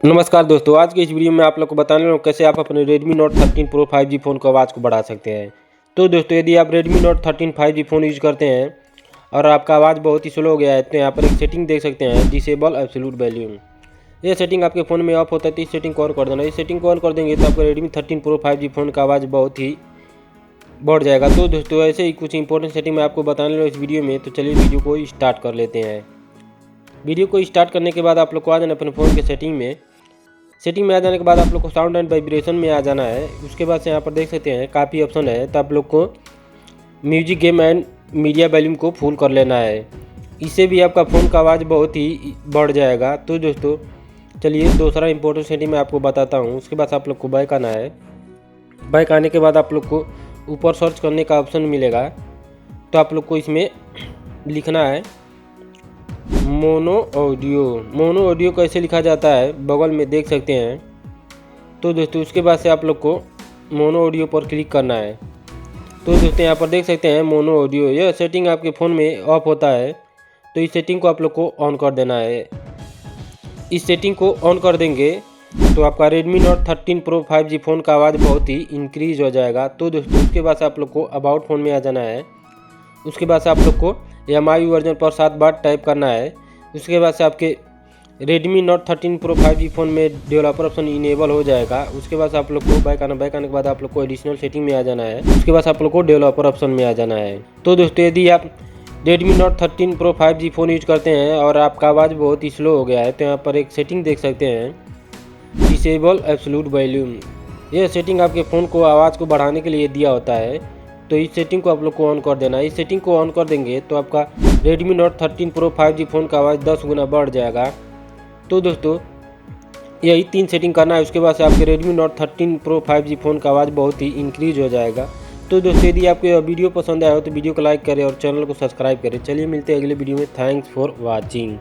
नमस्कार दोस्तों, आज के इस वीडियो में आप लोग को बताने वाला हूँ कैसे आप अपने Redmi Note 13 Pro 5G phone को आवाज़ को बढ़ा सकते हैं। तो दोस्तों, यदि आप Redmi Note 13 5G phone use करते हैं और आपका आवाज़ बहुत ही स्लो हो गया है तो यहाँ पर एक सेटिंग देख सकते हैं, डिसेबल एब्सोल्यूट वॉल्यूम। ये सेटिंग आपके फ़ोन में ऑफ होता है तो इस सेटिंग को ऑन कर देना। इस सेटिंग को ऑन कर देंगे तो आपका Redmi 13 Pro 5G फ़ोन का आवाज़ बहुत ही बढ़ जाएगा। तो दोस्तों, ऐसे ही कुछ इंपॉर्टेंट सेटिंग मैं आपको बताने वाला हूँ इस वीडियो में, तो चलिए वीडियो को स्टार्ट कर लेते हैं। वीडियो को स्टार्ट करने के बाद आप लोग को आ जाना अपने फ़ोन के सेटिंग में आ जाने के बाद आप लोग को साउंड एंड वाइब्रेशन में आ जाना है। उसके बाद से यहाँ पर देख सकते हैं काफ़ी ऑप्शन है, तो आप लोग को music game and media volume को फुल कर लेना है। इससे भी आपका फ़ोन का आवाज़ बहुत ही बढ़ जाएगा। तो दोस्तों, चलिए दूसरा इंपॉर्टेंट सेटिंग मैं आपको बताता हूँ। उसके बाद आप लोग को बैक आना है। बैक आने के बाद आप लोग को ऊपर सर्च करने का ऑप्शन मिलेगा, तो आप लोग को इसमें लिखना है मोनो ऑडियो कैसे लिखा जाता है बगल में देख सकते हैं। तो दोस्तों, उसके बाद से आप लोग को मोनो ऑडियो पर क्लिक करना है। तो दोस्तों, यहाँ पर देख सकते हैं मोनो ऑडियो, यह सेटिंग आपके फ़ोन में ऑफ होता है, तो इस सेटिंग को आप लोग को ऑन कर देना है। इस सेटिंग को ऑन कर देंगे तो आपका Redmi Note 13 Pro 5G phone का आवाज़ बहुत ही इंक्रीज़ हो जाएगा। तो दोस्तों, उसके बाद से आप लोग को अबाउट फ़ोन में आ जाना है। उसके बाद से आप लोग को MI वर्जन पर 7 बार टाइप करना है। उसके बाद से आपके Redmi Note 13 Pro 5G phone में डेवलपर ऑप्शन इनेबल हो जाएगा। उसके बाद से आप लोग को बैक आने के बाद आप लोग को एडिशनल सेटिंग में आ जाना है। उसके बाद आप लोग को डेवलपर ऑप्शन में आ जाना है। तो दोस्तों, यदि आप Redmi Note 13 Pro 5G phone use करते हैं और आपका आवाज़ बहुत ही स्लो हो गया है, तो यहाँ पर एक सेटिंग देख सकते हैं, डिसेबल एब्सोल्यूट वॉल्यूम। यह सेटिंग आपके फ़ोन को आवाज़ को बढ़ाने के लिए दिया होता है, तो इस सेटिंग को आप लोग को ऑन कर देना है। इस सेटिंग को ऑन कर देंगे तो आपका Redmi Note 13 Pro 5G phone का आवाज़ 10 गुना बढ़ जाएगा। तो दोस्तों, यही 3 सेटिंग करना है। उसके बाद से आपके Redmi Note 13 Pro 5G phone का आवाज़ बहुत ही इंक्रीज़ हो जाएगा। तो दोस्तों, यदि आपको यह वीडियो पसंद आया हो तो वीडियो को लाइक करें और चैनल को सब्सक्राइब करें। चलिए मिलते हैं अगले वीडियो में। Thanks for watching.